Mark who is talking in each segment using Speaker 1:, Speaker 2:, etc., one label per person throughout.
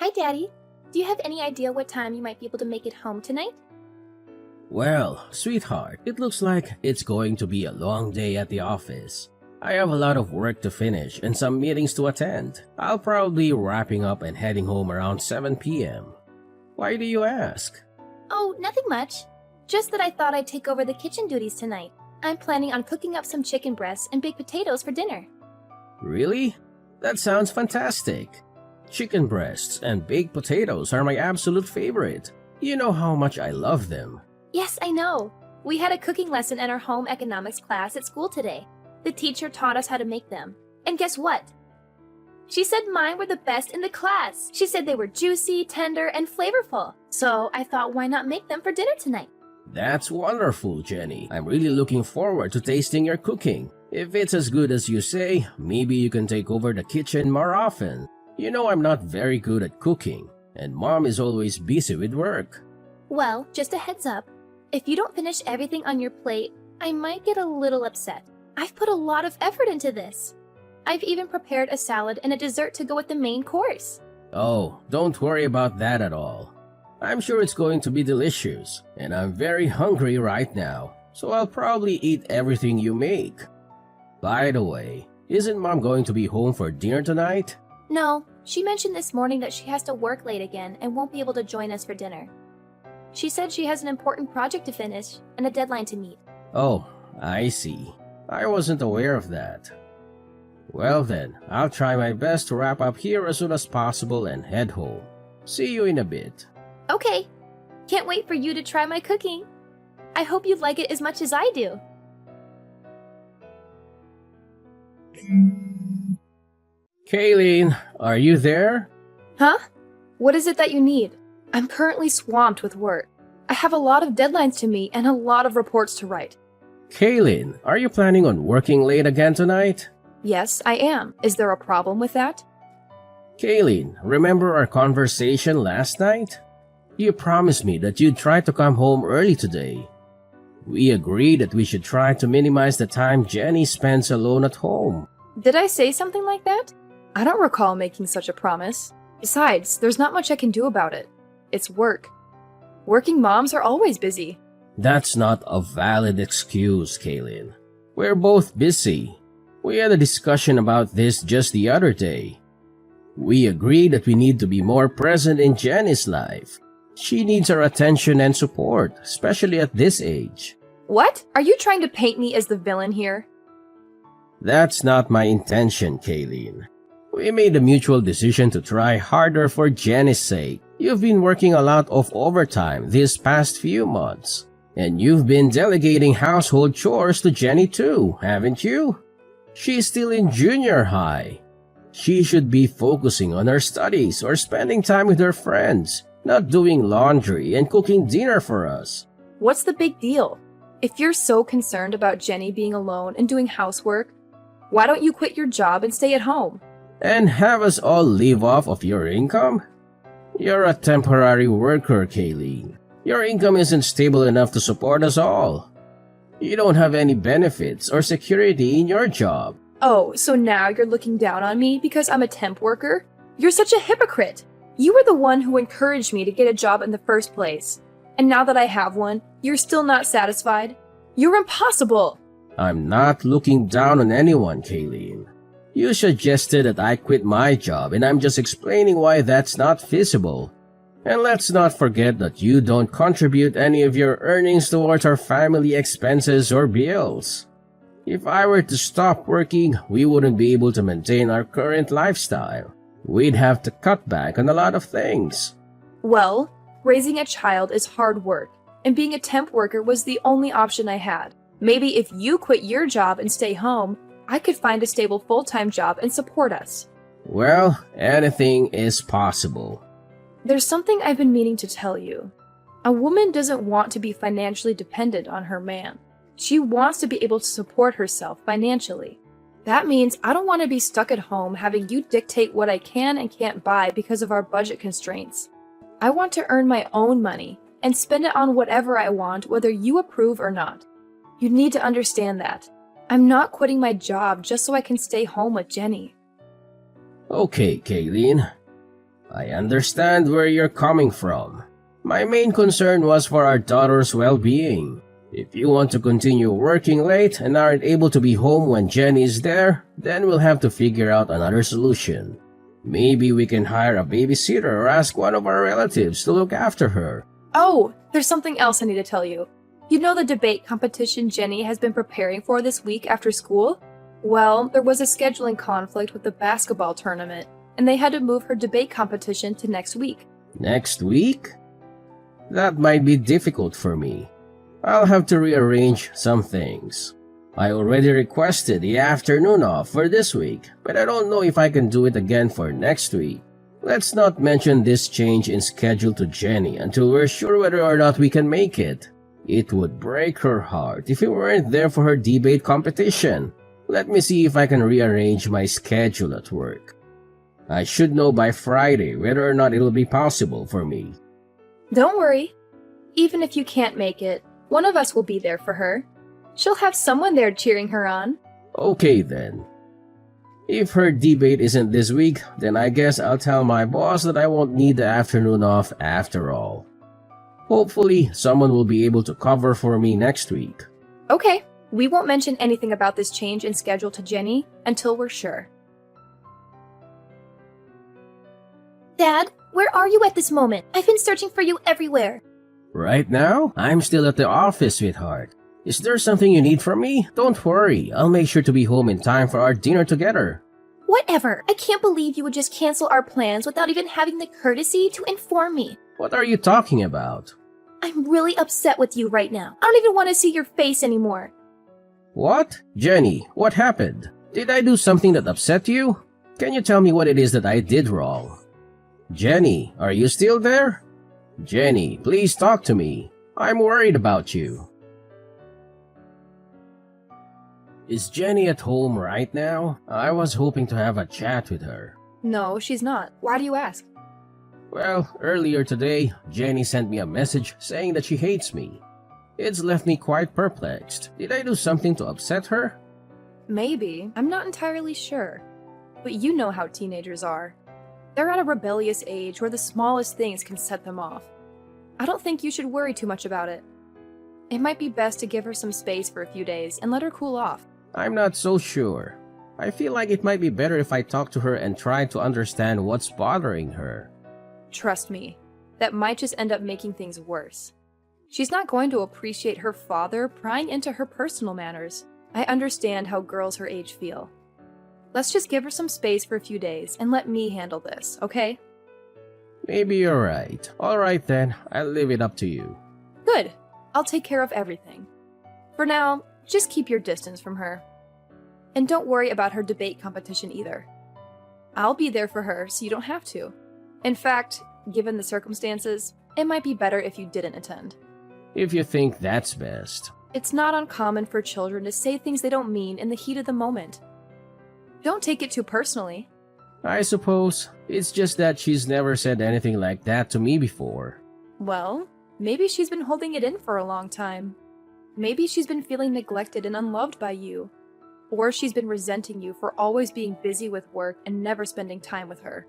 Speaker 1: Hi, Daddy. Do you have any idea what time you might be able to make it home tonight?
Speaker 2: Well, sweetheart, it looks like it's going to be a long day at the office. I have a lot of work to finish and some meetings to attend. I'll probably be wrapping up and heading home around 7 p.m. Why do you ask?
Speaker 1: Oh, nothing much. Just that I thought I'd take over the kitchen duties tonight. I'm planning on cooking up some chicken breasts and baked potatoes for dinner.
Speaker 2: Really? That sounds fantastic. Chicken breasts and baked potatoes are my absolute favorite. You know how much I love them.
Speaker 1: Yes, I know. We had a cooking lesson in our home economics class at school today. The teacher taught us how to make them. And guess what? She said mine were the best in the class. She said they were juicy, tender, and flavorful. So I thought, why not make them for dinner tonight?
Speaker 2: That's wonderful, Jenny. I'm really looking forward to tasting your cooking. If it's as good as you say, maybe you can take over the kitchen more often. You know I'm not very good at cooking, and Mom is always busy with work.
Speaker 1: Well, just a heads up. If you don't finish everything on your plate, I might get a little upset. I've put a lot of effort into this. I've even prepared a salad and a dessert to go with the main course.
Speaker 2: Oh, don't worry about that at all. I'm sure it's going to be delicious, and I'm very hungry right now, so I'll probably eat everything you make. By the way, isn't Mom going to be home for dinner tonight?
Speaker 1: No, she mentioned this morning that she has to work late again and won't be able to join us for dinner. She said she has an important project to finish and a deadline to meet.
Speaker 2: Oh, I see. I wasn't aware of that. Well then, I'll try my best to wrap up here as soon as possible and head home. See you in a bit.
Speaker 1: Okay. Can't wait for you to try my cooking. I hope you like it as much as I do.
Speaker 2: Kayleen, are you there?
Speaker 3: Huh? What is it that you need? I'm currently swamped with work. I have a lot of deadlines to meet and a lot of reports to write.
Speaker 2: Kayleen, are you planning on working late again tonight?
Speaker 3: Yes, I am. Is there a problem with that?
Speaker 2: Kayleen, remember our conversation last night? You promised me that you'd try to come home early today. We agreed that we should try to minimize the time Jenny spends alone at home.
Speaker 3: Did I say something like that? I don't recall making such a promise. Besides, there's not much I can do about it. It's work. Working moms are always busy.
Speaker 2: That's not a valid excuse, Kayleen. We're both busy. We had a discussion about this just the other day. We agreed that we need to be more present in Jenny's life. She needs our attention and support, especially at this age.
Speaker 3: What? Are you trying to paint me as the villain here?
Speaker 2: That's not my intention, Kayleen. We made a mutual decision to try harder for Jenny's sake. You've been working a lot of overtime these past few months. And you've been delegating household chores to Jenny too, haven't you? She's still in junior high. She should be focusing on her studies or spending time with her friends, not doing laundry and cooking dinner for us.
Speaker 3: What's the big deal? If you're so concerned about Jenny being alone and doing housework, why don't you quit your job and stay at home?
Speaker 2: And have us all live off of your income? You're a temporary worker, Kayleen. Your income isn't stable enough to support us all. You don't have any benefits or security in your job.
Speaker 3: Oh, so now you're looking down on me because I'm a temp worker? You're such a hypocrite. You were the one who encouraged me to get a job in the first place. And now that I have one, you're still not satisfied? You're impossible.
Speaker 2: I'm not looking down on anyone, Kayleen. You suggested that I quit my job, and I'm just explaining why that's not feasible. And let's not forget that you don't contribute any of your earnings towards our family expenses or bills. If I were to stop working, we wouldn't be able to maintain our current lifestyle. We'd have to cut back on a lot of things.
Speaker 3: Well, raising a child is hard work, and being a temp worker was the only option I had. Maybe if you quit your job and stay home, I could find a stable full-time job and support us.
Speaker 2: Well, anything is possible.
Speaker 3: There's something I've been meaning to tell you. A woman doesn't want to be financially dependent on her man. She wants to be able to support herself financially. That means I don't want to be stuck at home having you dictate what I can and can't buy because of our budget constraints. I want to earn my own money and spend it on whatever I want, whether you approve or not. You need to understand that. I'm not quitting my job just so I can stay home with Jenny.
Speaker 2: Okay, Kayleen. I understand where you're coming from. My main concern was for our daughter's well-being. If you want to continue working late and aren't able to be home when Jenny is there, then we'll have to figure out another solution. Maybe we can hire a babysitter or ask one of our relatives to look after her.
Speaker 3: Oh, there's something else I need to tell you. You know the debate competition Jenny has been preparing for this week after school? Well, there was a scheduling conflict with the basketball tournament, and they had to move her debate competition to next week.
Speaker 2: Next week? That might be difficult for me. I'll have to rearrange some things. I already requested the afternoon off for this week, but I don't know if I can do it again for next week. Let's not mention this change in schedule to Jenny until we're sure whether or not we can make it. It would break her heart if we weren't there for her debate competition. Let me see if I can rearrange my schedule at work. I should know by Friday whether or not it'll be possible for me.
Speaker 3: Don't worry. Even if you can't make it, one of us will be there for her. She'll have someone there cheering her on.
Speaker 2: Okay then. If her debate isn't this week, then I guess I'll tell my boss that I won't need the afternoon off after all. Hopefully, someone will be able to cover for me next week.
Speaker 3: Okay, we won't mention anything about this change in schedule to Jenny until we're sure.
Speaker 1: Dad, where are you at this moment? I've been searching for you everywhere.
Speaker 2: Right now, I'm still at the office, sweetheart. Is there something you need from me? Don't worry, I'll make sure to be home in time for our dinner together.
Speaker 1: Whatever. I can't believe you would just cancel our plans without even having the courtesy to inform me.
Speaker 2: What are you talking about?
Speaker 1: I'm really upset with you right now. I don't even want to see your face anymore.
Speaker 2: What? Jenny, what happened? Did I do something that upset you? Can you tell me what it is that I did wrong? Jenny, are you still there? Jenny, please talk to me. I'm worried about you. Is Jenny at home right now? I was hoping to have a chat with her.
Speaker 3: No, she's not. Why do you ask?
Speaker 2: Well, earlier today, Jenny sent me a message saying that she hates me. It's left me quite perplexed. Did I do something to upset her?
Speaker 3: Maybe. I'm not entirely sure. But you know how teenagers are. They're at a rebellious age where the smallest things can set them off. I don't think you should worry too much about it. It might be best to give her some space for a few days and let her cool off.
Speaker 2: I'm not so sure. I feel like it might be better if I talk to her and try to understand what's bothering her.
Speaker 3: Trust me, that might just end up making things worse. She's not going to appreciate her father prying into her personal matters. I understand how girls her age feel. Let's just give her some space for a few days and let me handle this, okay?
Speaker 2: Maybe you're right. Alright then, I'll leave it up to you.
Speaker 3: Good. I'll take care of everything. For now, just keep your distance from her. And don't worry about her debate competition either. I'll be there for her so you don't have to. In fact, given the circumstances, it might be better if you didn't attend.
Speaker 2: If you think that's best.
Speaker 3: It's not uncommon for children to say things they don't mean in the heat of the moment. Don't take it too personally.
Speaker 2: I suppose it's just that she's never said anything like that to me before.
Speaker 3: Well, maybe she's been holding it in for a long time. Maybe she's been feeling neglected and unloved by you. Or she's been resenting you for always being busy with work and never spending time with her.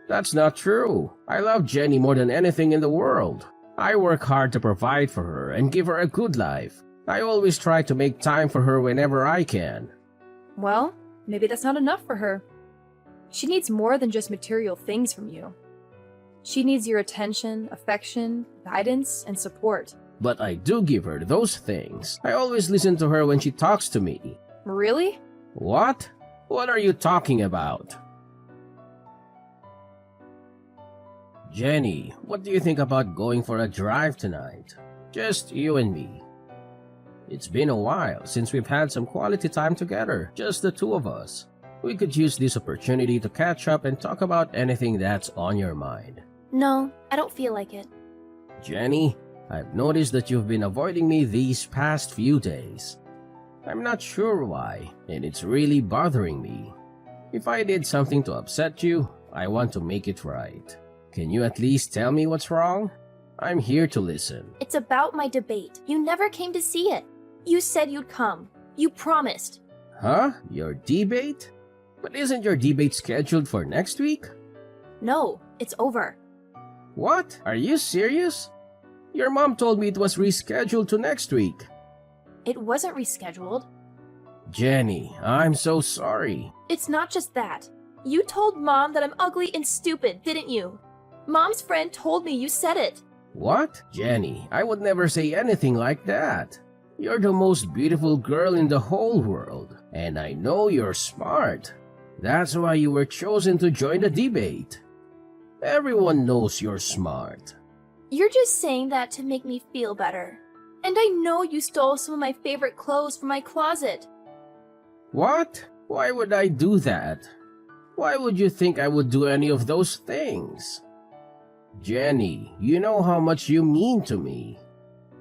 Speaker 2: That's not true. I love Jenny more than anything in the world. I work hard to provide for her and give her a good life. I always try to make time for her whenever I can.
Speaker 3: Well, maybe that's not enough for her. She needs more than just material things from you. She needs your attention, affection, guidance, and support.
Speaker 2: But I do give her those things. I always listen to her when she talks to me.
Speaker 3: Really?
Speaker 2: What? What are you talking about? Jenny, what do you think about going for a drive tonight? Just you and me. It's been a while since we've had some quality time together, just the two of us. We could use this opportunity to catch up and talk about anything that's on your mind.
Speaker 1: No, I don't feel like it.
Speaker 2: Jenny, I've noticed that you've been avoiding me these past few days. I'm not sure why, and it's really bothering me. If I did something to upset you, I want to make it right. Can you at least tell me what's wrong? I'm here to listen.
Speaker 1: It's about my debate. You never came to see it. You said you'd come. You promised.
Speaker 2: Huh? Your debate? But isn't your debate scheduled for next week?
Speaker 1: No, It's over.
Speaker 2: What? Are you serious? Your mom told me it was rescheduled to next week.
Speaker 1: It wasn't rescheduled.
Speaker 2: Jenny, I'm so sorry.
Speaker 1: It's not just that. You told Mom that I'm ugly and stupid, didn't you? Mom's friend told me you said it.
Speaker 2: What? Jenny, I would never say anything like that. You're the most beautiful girl in the whole world, and I know you're smart. That's why you were chosen to join the debate. Everyone knows you're smart.
Speaker 1: You're just saying that to make me feel better. And I know you stole some of my favorite clothes from my closet.
Speaker 2: What? Why would I do that? Why would you think I would do any of those things? Jenny, you know how much you mean to me.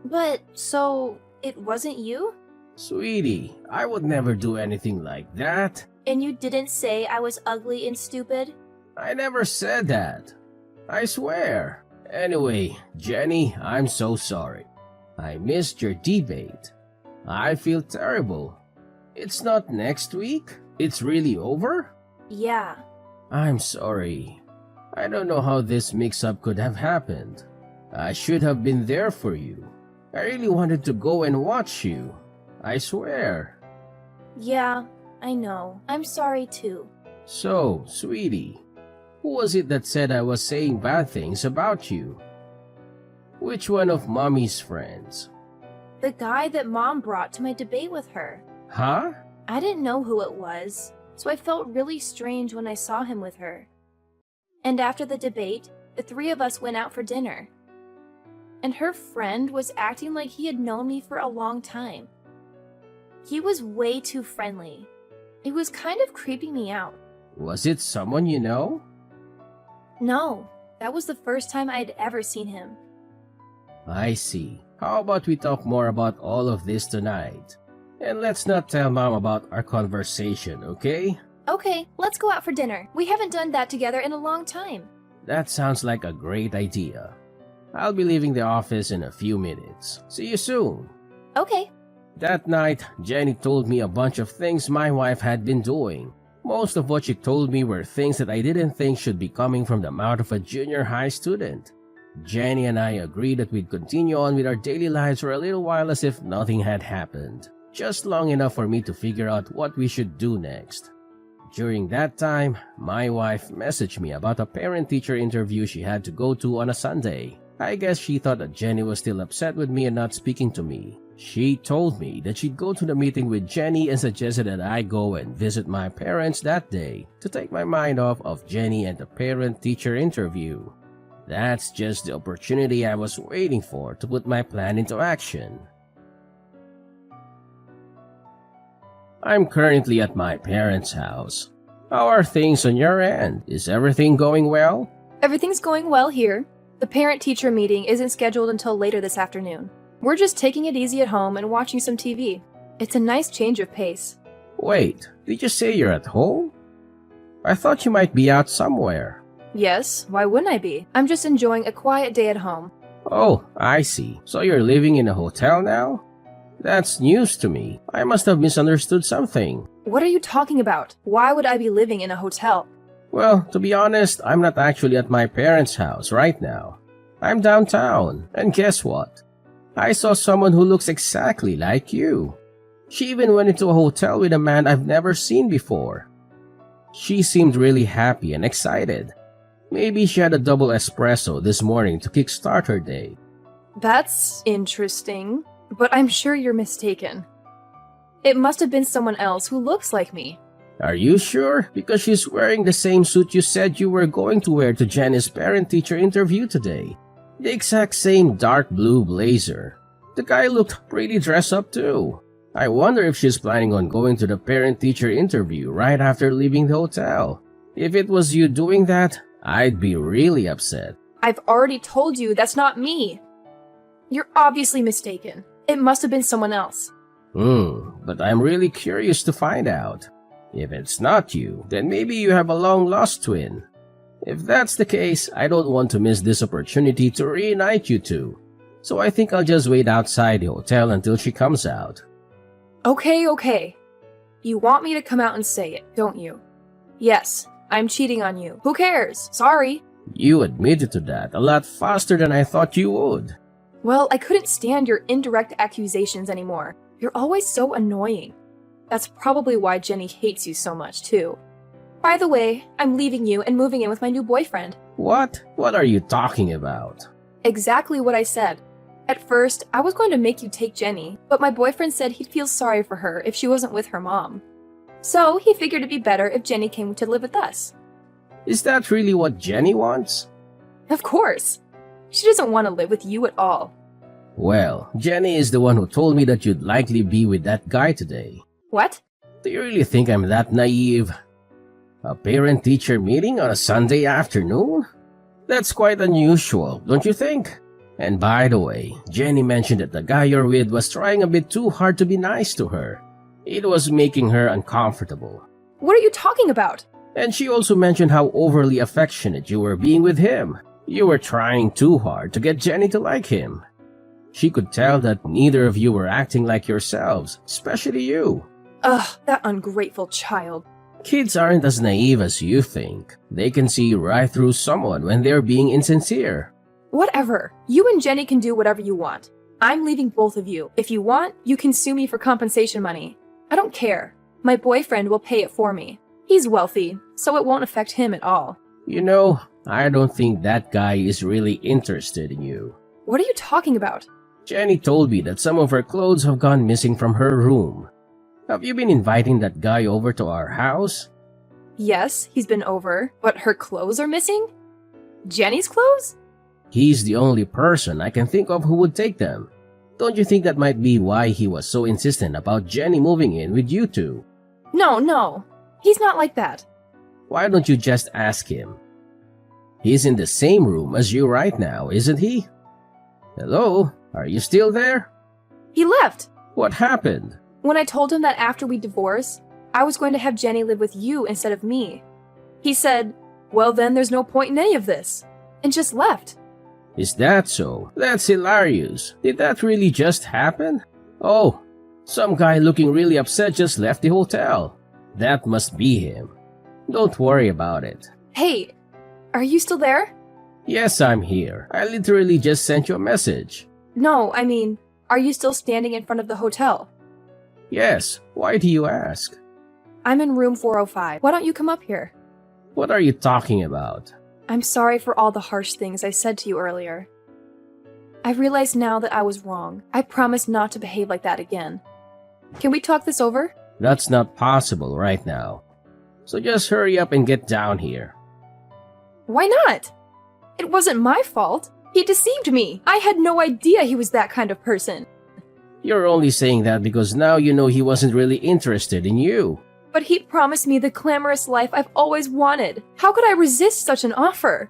Speaker 1: But, so, it wasn't you?
Speaker 2: Sweetie, I would never do anything like that.
Speaker 1: And you didn't say I was ugly and stupid?
Speaker 2: I never said that. I swear. Anyway, Jenny, I'm so sorry. I missed your debate. I feel terrible. It's not next week? It's really over?
Speaker 1: Yeah.
Speaker 2: I'm sorry. I don't know how this mix-up could have happened. I should have been there for you. I really wanted to go and watch you. I swear.
Speaker 1: Yeah, I know. I'm sorry too.
Speaker 2: So, sweetie, who was it that said I was saying bad things about you? Which one of Mommy's friends?
Speaker 1: The guy that Mom brought to my debate with her.
Speaker 2: Huh?
Speaker 1: I didn't know who it was, so I felt really strange when I saw him with her. And after the debate, the three of us went out for dinner. And her friend was acting like he had known me for a long time. He was way too friendly. It was kind of creeping me out.
Speaker 2: Was it someone you know?
Speaker 1: No, that was the first time I had ever seen him.
Speaker 2: I see. How about we talk more about all of this tonight? And let's not tell Mom about our conversation, okay?
Speaker 1: Okay, let's go out for dinner. We haven't done that together in a long time.
Speaker 2: That sounds like a great idea. I'll be leaving the office in a few minutes. See you soon.
Speaker 1: Okay.
Speaker 2: That night, Jenny told me a bunch of things my wife had been doing. Most of what she told me were things that I didn't think should be coming from the mouth of a junior high student. Jenny and I agreed that we'd continue on with our daily lives for a little while as if nothing had happened, just long enough for me to figure out what we should do next. During that time, my wife messaged me about a parent-teacher interview she had to go to on a Sunday. I guess she thought that Jenny was still upset with me and not speaking to me. She told me that she'd go to the meeting with Jenny and suggested that I go and visit my parents that day to take my mind off of Jenny and the parent-teacher interview. That's just the opportunity I was waiting for to put my plan into action. I'm currently at my parents' house. How are things on your end? Is everything going well?
Speaker 3: Everything's going well here. The parent-teacher meeting isn't scheduled until later this afternoon. We're just taking it easy at home and watching some TV. It's a nice change of pace.
Speaker 2: Wait, did you say you're at home? I thought you might be out somewhere.
Speaker 3: Yes, why wouldn't I be? I'm just enjoying a quiet day at home.
Speaker 2: Oh, I see. So you're living in a hotel now? That's news to me. I must have misunderstood something.
Speaker 3: What are you talking about? Why would I be living in a hotel?
Speaker 2: Well, to be honest, I'm not actually at my parents' house right now. I'm downtown, and guess what? I saw someone who looks exactly like you. She even went into a hotel with a man I've never seen before. She seemed really happy and excited. Maybe she had a double espresso this morning to kickstart her day.
Speaker 3: That's interesting, but I'm sure you're mistaken. It must have been someone else who looks like me.
Speaker 2: Are you sure? Because she's wearing the same suit you said you were going to wear to Jenny's parent-teacher interview today. The exact same dark blue blazer. The guy looked pretty dressed up too. I wonder if she's planning on going to the parent-teacher interview right after leaving the hotel. If it was you doing that, I'd be really upset.
Speaker 3: I've already told you that's not me. You're obviously mistaken. It must have been someone else.
Speaker 2: But I'm really curious to find out. If it's not you, then maybe you have a long-lost twin. If that's the case, I don't want to miss this opportunity to reunite you two. So I think I'll just wait outside the hotel until she comes out.
Speaker 3: Okay. You want me to come out and say it, don't you? Yes, I'm cheating on you. Who cares? Sorry.
Speaker 2: You admitted to that a lot faster than I thought you would.
Speaker 3: Well, I couldn't stand your indirect accusations anymore. You're always so annoying. That's probably why Jenny hates you so much, too. By the way, I'm leaving you and moving in with my new boyfriend.
Speaker 2: What? What are you talking about?
Speaker 3: Exactly what I said. At first, I was going to make you take Jenny, but my boyfriend said he'd feel sorry for her if she wasn't with her mom. So he figured it'd be better if Jenny came to live with us.
Speaker 2: Is that really what Jenny wants?
Speaker 3: Of course. She doesn't want to live with you at all.
Speaker 2: Well, Jenny is the one who told me that you'd likely be with that guy today.
Speaker 3: What?
Speaker 2: Do you really think I'm that naive? A parent-teacher meeting on a Sunday afternoon? That's quite unusual, don't you think? And by the way, Jenny mentioned that the guy you're with was trying a bit too hard to be nice to her. It was making her uncomfortable.
Speaker 3: What are you talking about?
Speaker 2: And she also mentioned how overly affectionate you were being with him. You were trying too hard to get Jenny to like him. She could tell that neither of you were acting like yourselves, especially you.
Speaker 3: Ugh, that ungrateful child.
Speaker 2: Kids aren't as naive as you think. They can see right through someone when they're being insincere.
Speaker 3: Whatever. You and Jenny can do whatever you want. I'm leaving both of you. If you want, you can sue me for compensation money. I don't care. My boyfriend will pay it for me. He's wealthy, so it won't affect him at all.
Speaker 2: You know, I don't think that guy is really interested in you.
Speaker 3: What are you talking about?
Speaker 2: Jenny told me that some of her clothes have gone missing from her room. Have you been inviting that guy over to our house?
Speaker 3: Yes, he's been over, but her clothes are missing? Jenny's clothes?
Speaker 2: He's the only person I can think of who would take them. Don't you think that might be why he was so insistent about Jenny moving in with you two?
Speaker 3: No. He's not like that.
Speaker 2: Why don't you just ask him? He's in the same room as you right now, isn't he? Hello? Are you still there?
Speaker 3: He left.
Speaker 2: What happened?
Speaker 3: When I told him that after we divorced, I was going to have Jenny live with you instead of me. He said, well then there's no point in any of this, and just left.
Speaker 2: Is that so? That's hilarious. Did that really just happen? Oh, some guy looking really upset just left the hotel. That must be him. Don't worry about it.
Speaker 3: Hey, are you still there?
Speaker 2: Yes, I'm here. I literally just sent you a message.
Speaker 3: No, I mean, are you still standing in front of the hotel?
Speaker 2: Yes, why do you ask?
Speaker 3: I'm in room 405. Why don't you come up here?
Speaker 2: What are you talking about?
Speaker 3: I'm sorry for all the harsh things I said to you earlier. I realize now that I was wrong. I promise not to behave like that again. Can we talk this over?
Speaker 2: That's not possible right now. So just hurry up and get down here.
Speaker 3: Why not? It wasn't my fault. He deceived me. I had no idea he was that kind of person.
Speaker 2: You're only saying that because now you know he wasn't really interested in you.
Speaker 3: But he promised me the glamorous life I've always wanted. How could I resist such an offer?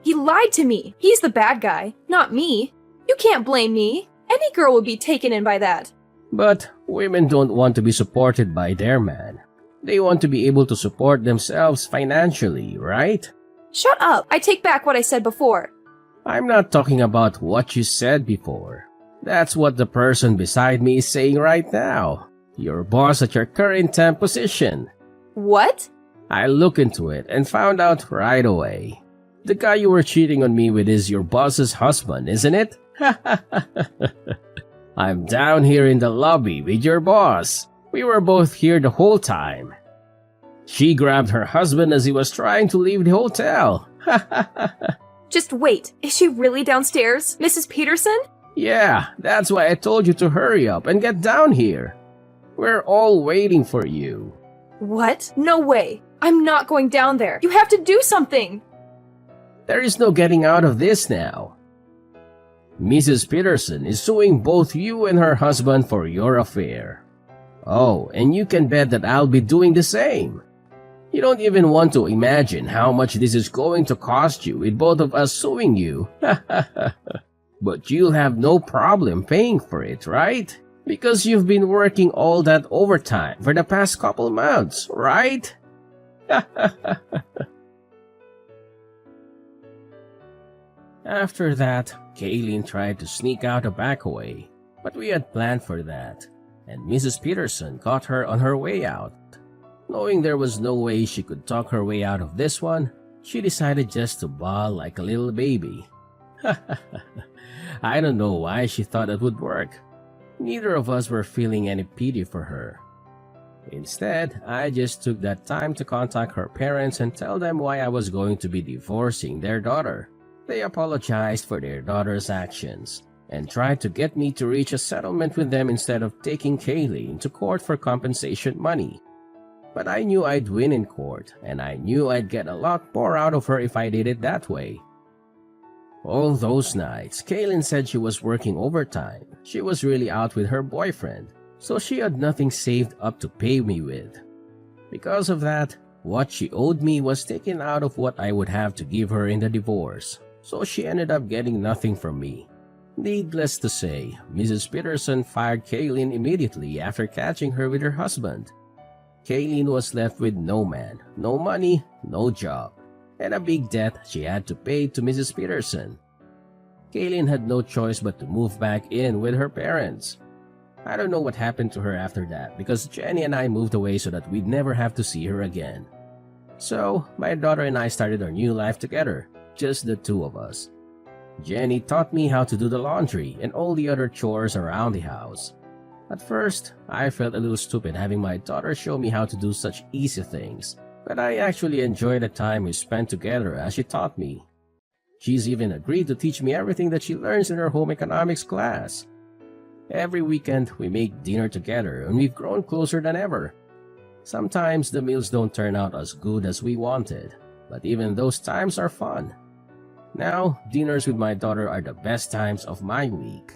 Speaker 3: He lied to me. He's the bad guy, not me. You can't blame me. Any girl would be taken in by that.
Speaker 2: But women don't want to be supported by their man. They want to be able to support themselves financially, right?
Speaker 3: Shut up. I take back what I said before.
Speaker 2: I'm not talking about what you said before. That's what the person beside me is saying right now. Your boss at your current temp position.
Speaker 3: What?
Speaker 2: I looked into it and found out right away. The guy you were cheating on me with is your boss's husband, isn't it? I'm down here in the lobby with your boss. We were both here the whole time. She grabbed her husband as he was trying to leave the hotel.
Speaker 3: Just wait. Is she really downstairs, Mrs. Peterson?
Speaker 2: Yeah, that's why I told you to hurry up and get down here. We're all waiting for you.
Speaker 3: What? No way. I'm not going down there. You have to do something.
Speaker 2: There is no getting out of this now. Mrs. Peterson is suing both you and her husband for your affair. Oh, and you can bet that I'll be doing the same. You don't even want to imagine how much this is going to cost you with both of us suing you. But you'll have no problem paying for it, right? Because you've been working all that overtime for the past couple months, right? After that, Kaylin tried to sneak out a back way, but we had planned for that, and Mrs. Peterson caught her on her way out. Knowing there was no way she could talk her way out of this one, She decided just to bawl like a little baby. I don't know why she thought it would work. Neither of us were feeling any pity for her. Instead, I just took that time to contact her parents and tell them why I was going to be divorcing their daughter. They apologized for their daughter's actions and tried to get me to reach a settlement with them instead of taking Kayleen to court for compensation money. But I knew I'd win in court, and I knew I'd get a lot more out of her if I did it that way. All those nights, Kayleen said she was working overtime. She was really out with her boyfriend, so she had nothing saved up to pay me with. Because of that, what she owed me was taken out of what I would have to give her in the divorce, so she ended up getting nothing from me. Needless to say, Mrs. Peterson fired Kayleen immediately after catching her with her husband. Kayleen was left with no man, no money, no job, and a big debt she had to pay to Mrs. Peterson. Kayleen had no choice but to move back in with her parents. I don't know what happened to her after that because Jenny and I moved away so that we'd never have to see her again. So, my daughter and I started our new life together, just the two of us. Jenny taught me how to do the laundry and all the other chores around the house. At first, I felt a little stupid having my daughter show me how to do such easy things, but I actually enjoyed the time we spent together as she taught me. She's even agreed to teach me everything that she learns in her home economics class. Every weekend, we make dinner together and we've grown closer than ever. Sometimes the meals don't turn out as good as we wanted, but even those times are fun. Now, dinners with my daughter are the best times of my week.